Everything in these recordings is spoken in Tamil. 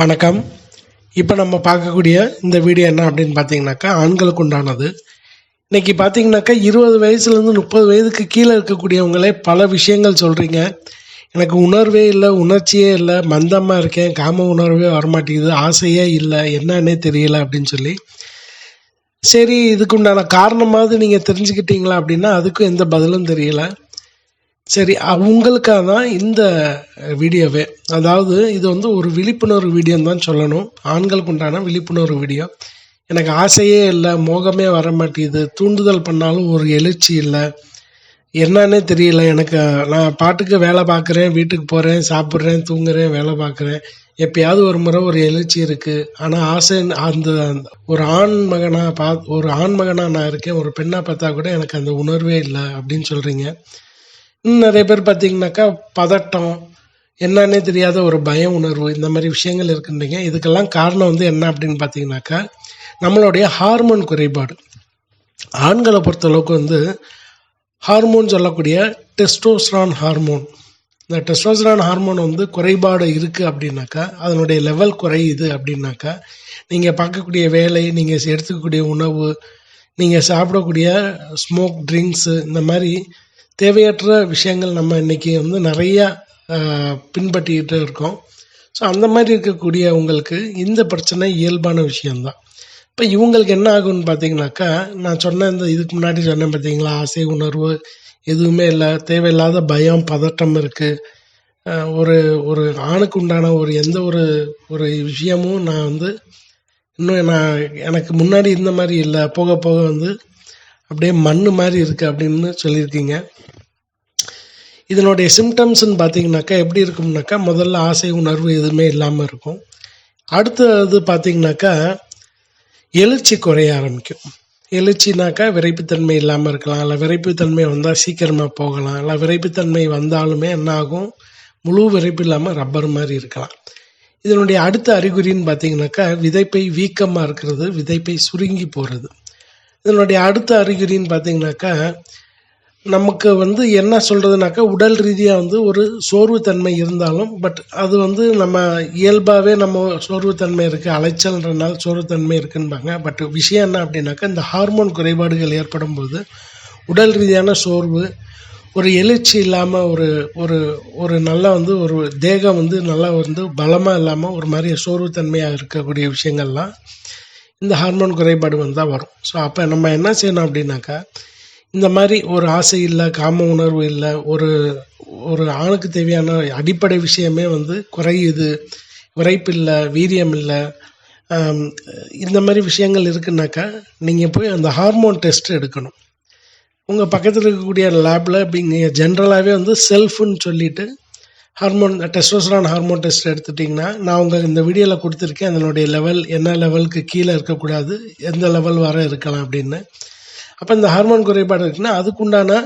வணக்கம். இப்போ நம்ம பார்க்கக்கூடிய இந்த வீடியோ என்ன அப்படின்னு பார்த்தீங்கன்னாக்கா, ஆண்களுக்கு உண்டானது. இன்னைக்கு பார்த்தீங்கன்னாக்கா 20 வயசுலேருந்து 30 வயதுக்கு கீழே இருக்கக்கூடியவங்களே பல விஷயங்கள் சொல்கிறீங்க. எனக்கு உணர்வே இல்லை, உணர்ச்சியே இல்லை, மந்தமாக இருக்கேன், காம உணர்வே வரமாட்டேங்குது, ஆசையே இல்லை, என்னன்னே தெரியல அப்படின்னு சொல்லி. சரி, இதுக்கு உண்டான காரணமாவது நீங்கள் தெரிஞ்சுக்கிட்டீங்களா அப்படின்னா அதுக்கும் எந்த பதிலும் தெரியல. சரி, உங்களுக்காக தான் இந்த வீடியோவே. அதாவது இது வந்து ஒரு விழிப்புணர்வு வீடியோன்னு தான் சொல்லணும். ஆண்களுக்கு உண்டான விழிப்புணர்வு வீடியோ. எனக்கு ஆசையே இல்லை, மோகமே வர மாட்டேங்குது, தூண்டுதல் பண்ணாலும் ஒரு எழுச்சி இல்லை, என்னன்னே தெரியல. எனக்கு நான் பாட்டுக்கு வேலை பார்க்குறேன், வீட்டுக்கு போகிறேன், சாப்பிட்றேன், தூங்குறேன், வேலை பார்க்குறேன். எப்பயாவது ஒரு முறை ஒரு எழுச்சி இருக்குது. ஆனால் ஆசை அந்த ஒரு ஒரு ஆண் மகனாக நான் இருக்கேன், ஒரு பெண்ணாக பார்த்தா கூட எனக்கு அந்த உணர்வே இல்லை அப்படின்னு சொல்கிறீங்க. இன்னும் நிறைய பேர் பார்த்தீங்கன்னாக்கா பதட்டம், என்னன்னே தெரியாத ஒரு பய உணர்வு, இந்த மாதிரி விஷயங்கள் இருக்குன்றீங்க. இதுக்கெல்லாம் காரணம் வந்து என்ன அப்படின்னு பார்த்தீங்கன்னாக்கா, நம்மளுடைய ஹார்மோன் குறைபாடு. ஆண்களை பொறுத்தளவுக்கு வந்து ஹார்மோன் சொல்லக்கூடிய டெஸ்டோஸ்டரான் ஹார்மோன். இந்த டெஸ்டோஸ்டரான் ஹார்மோன் வந்து குறைபாடு இருக்குது அப்படின்னாக்கா, அதனுடைய லெவல் குறையுது அப்படின்னாக்கா, நீங்கள் பார்க்கக்கூடிய வேலை, நீங்கள் எடுத்துக்கக்கூடிய உணவு, நீங்கள் சாப்பிடக்கூடிய ஸ்மோக் ட்ரிங்க்ஸு, இந்த மாதிரி தேவையற்ற விஷயங்கள் நம்ம இன்றைக்கி வந்து நிறையா பின்பற்றிக்கிட்டு இருக்கோம். ஸோ அந்த மாதிரி இருக்கக்கூடிய உங்களுக்கு இந்த பிரச்சனை இயல்பான விஷயந்தான். இப்போ இவங்களுக்கு என்ன ஆகும்னு பார்த்தீங்கன்னாக்கா, நான் சொன்ன இதுக்கு முன்னாடி சொன்னேன் பார்த்தீங்களா, ஆசை உணர்வு எதுவுமே இல்லை, தேவையில்லாத பயம், பதட்டம் இருக்குது. ஒரு ஒரு ஆணுக்கு உண்டான எந்த ஒரு விஷயமும் நான் வந்து இன்னும் எனக்கு முன்னாடி இந்த மாதிரி இல்லை, போக போக வந்து அப்படியே மண் மாதிரி இருக்குது அப்படின்னு சொல்லியிருக்கீங்க. இதனுடைய சிம்டம்ஸ்ன்னு பார்த்தீங்கன்னாக்கா எப்படி இருக்கும்னாக்கா, முதல்ல ஆசை உணர்வு எதுவுமே இல்லாமல் இருக்கும். அடுத்தது பார்த்தீங்கன்னாக்கா எழுச்சி குறைய ஆரம்பிக்கும். எழுச்சினாக்கா விரைப்புத்தன்மை இல்லாமல் இருக்கலாம், இல்லை விரைப்புத்தன்மை வந்தால் சீக்கிரமாக போகலாம், இல்லை விரைப்புத்தன்மை வந்தாலுமே என்ன ஆகும், முழு விரைப்பு இல்லாமல் ரப்பர் மாதிரி இருக்கலாம். இதனுடைய அடுத்த அறிகுறின்னு பார்த்தீங்கன்னாக்கா விதைப்பை வீக்கமாக இருக்கிறது, விதைப்பை சுருங்கி போகிறது. இதனுடைய அடுத்த அறிகுறின்னு பார்த்தீங்கன்னாக்கா, நமக்கு வந்து என்ன சொல்கிறதுனாக்கா, உடல் ரீதியாக வந்து ஒரு சோர்வுத்தன்மை இருந்தாலும், பட் அது வந்து நம்ம இயல்பாகவே நம்ம சோர்வுத்தன்மை இருக்குது, அலைச்சல்ன்றனால சோர்வுத்தன்மை இருக்குன்பாங்க. பட் விஷயம் என்ன அப்படின்னாக்கா, இந்த ஹார்மோன் குறைபாடுகள் ஏற்படும் போது உடல் ரீதியான சோர்வு, ஒரு எழுச்சி இல்லாமல், ஒரு நல்லா வந்து ஒரு தேகம் வந்து நல்லா வந்து பலமாக இல்லாமல் ஒரு மாதிரி சோர்வுத்தன்மையாக இருக்கக்கூடிய விஷயங்கள்லாம் இந்த ஹார்மோன் குறைபாடு வந்தால் வரும். ஸோ அப்போ நம்ம என்ன செய்யணும் அப்படின்னாக்கா, இந்த மாதிரி ஒரு ஆசை இல்லை, காம உணர்வு இல்லை, ஒரு ஆணுக்கு தேவையான அடிப்படை விஷயமே வந்து குறையுது, விரைப்பு இல்லை, வீரியம் இல்லை, இந்த மாதிரி விஷயங்கள் இருக்குன்னாக்கா நீங்கள் போய் அந்த ஹார்மோன் டெஸ்ட் எடுக்கணும். உங்கள் பக்கத்தில் இருக்கக்கூடிய லேபில் நீங்கள் ஜென்ரலாகவே வந்து செல்ஃப்னு சொல்லிவிட்டு டெஸ்டோஸ்டரான் ஹார்மோன் டெஸ்ட் எடுத்துட்டிங்கன்னா, நான் இந்த வீடியோவில் கொடுத்துருக்கேன். அதனுடைய லெவல் என்ன லெவலுக்கு கீழே இருக்கக்கூடாது, எந்த லெவல் வர இருக்கலாம் அப்படின்னு. அப்போ இந்த ஹார்மோன் குறைபாடு இருக்குன்னா அதுக்குண்டான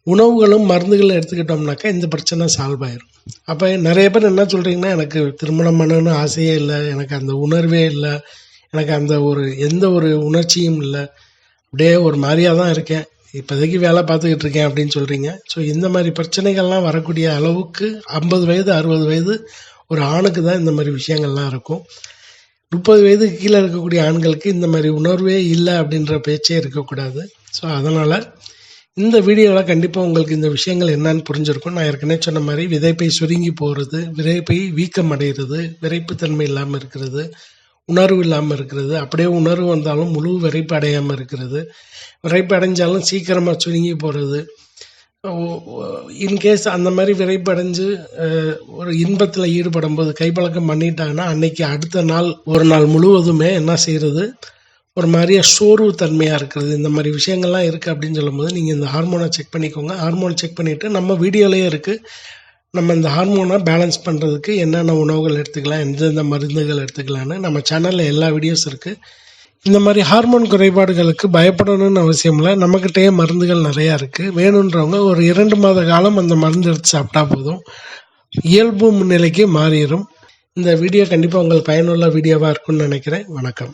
உணவுகளும் மருந்துகளும் எடுத்துக்கிட்டோம்னாக்கா இந்த பிரச்சனை சால்வ் ஆயிடும். அப்போ நிறைய பேர் என்ன சொல்கிறீங்கன்னா, எனக்கு திருமணம் பண்ணணும்னு ஆசையே இல்லை, எனக்கு அந்த உணர்வே இல்லை, எனக்கு அந்த எந்த ஒரு உணர்ச்சியும் இல்லை, அப்படியே ஒரு மாதிரியாக தான் இருக்கேன், இப்போதைக்கு வேலை பார்த்துக்கிட்டு இருக்கேன் அப்படின்னு சொல்கிறீங்க. ஸோ இந்த மாதிரி பிரச்சனைகள்லாம் வரக்கூடிய அளவுக்கு 50 வயது 60 வயது ஒரு ஆணுக்கு தான் இந்த மாதிரி விஷயங்கள்லாம் இருக்கும். 30 வயதுக்கு கீழே இருக்கக்கூடிய ஆண்களுக்கு இந்த மாதிரி உணர்வே இல்லை அப்படின்ற பேச்சே இருக்கக்கூடாது. ஸோ அதனால் இந்த வீடியோவில் கண்டிப்பாக உங்களுக்கு இந்த விஷயங்கள் என்னன்னு புரிஞ்சிருக்கும். நான் ஏற்கனவே சொன்ன மாதிரி விதைப்பை சுருங்கி போகிறது, விதைப்பை வீக்கம் அடைகிறது, விரைப்புத்தன்மை இல்லாமல் இருக்கிறது, உணர்வு இல்லாமல் இருக்கிறது, அப்படியே உணர்வு வந்தாலும் முழு விரைப்பு அடையாமல் இருக்கிறது, விரைப்பு அடைஞ்சாலும் சீக்கிரமாக சுருங்கி போகிறது. இன்கேஸ் அந்த மாதிரி விரைப்பு அடைஞ்சு ஒரு இன்பத்தில் ஈடுபடும் போது கைப்பழக்கம் பண்ணிட்டாங்கன்னா அன்னைக்கு அடுத்த நாள் ஒரு நாள் முழுவதுமே என்ன செய்கிறது, ஒரு மாதிரியாக சோர்வு தன்மையாக இருக்கிறது. இந்த மாதிரி விஷயங்கள்லாம் இருக்குது அப்படின்னு சொல்லும்போது நீங்கள் இந்த ஹார்மோனை செக் பண்ணிக்கோங்க. ஹார்மோனை செக் பண்ணிவிட்டு நம்ம வீடியோலேயே இருக்குது, நம்ம இந்த ஹார்மோனை பேலன்ஸ் பண்ணுறதுக்கு என்னென்ன உணவுகள் எடுத்துக்கலாம், எந்தெந்த மருந்துகள் எடுத்துக்கலான்னு நம்ம சேனலில் எல்லா வீடியோஸ் இருக்குது. இந்த மாதிரி ஹார்மோன் குறைபாடுகளுக்கு பயப்படணும்னு அவசியம் இல்லை, நம்மக்கிட்டேயே மருந்துகள் நிறையா இருக்குது. வேணுன்றவங்க ஒரு 2 மாத காலம் அந்த மருந்து எடுத்து சாப்பிட்டா போதும், இயல்பு முன்னிலைக்கு மாறிடும். இந்த வீடியோ கண்டிப்பாக உங்களுக்கு பயனுள்ள வீடியோவாக இருக்கும்னு நினைக்கிறேன். வணக்கம்.